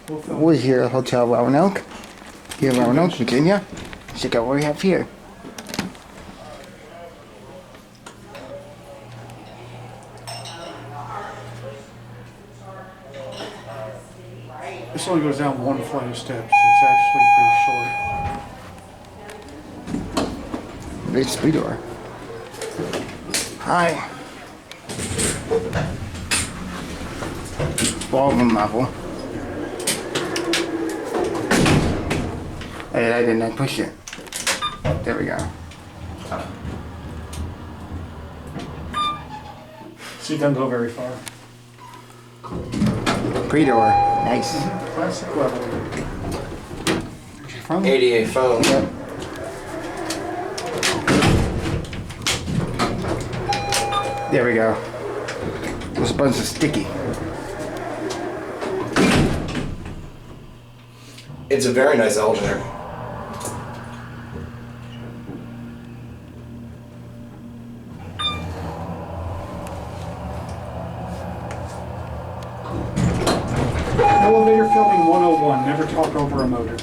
We're here at Hotel Roanoke, here in Roanoke, Virginia. Check out what we have here. This only goes down one flight of steps. It's actually pretty short. Great speed door. Hi. Ballroom level. Hey, I didn't push it. There we go. So you don't go very far. Pre-door. Nice. Classic level. Where's your phone? 88 phone. Yep. There we go. Those buttons are sticky. It's a very nice elevator. Elevator filming 101. Never talk over a motor.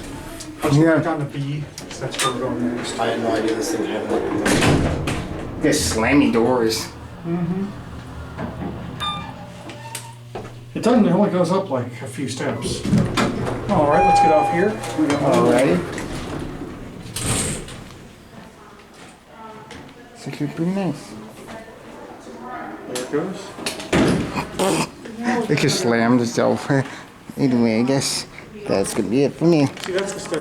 Let's Yeah. work on the B, because that's where we're going next. I had no idea this thing had one. There's slamming doors. It doesn't. It only goes up like a few steps. All right, let's get off here. We got one. Alrighty. It's actually pretty nice. There it goes. It just slammed itself. Anyway, I guess that's gonna be it for me. See, that's the step.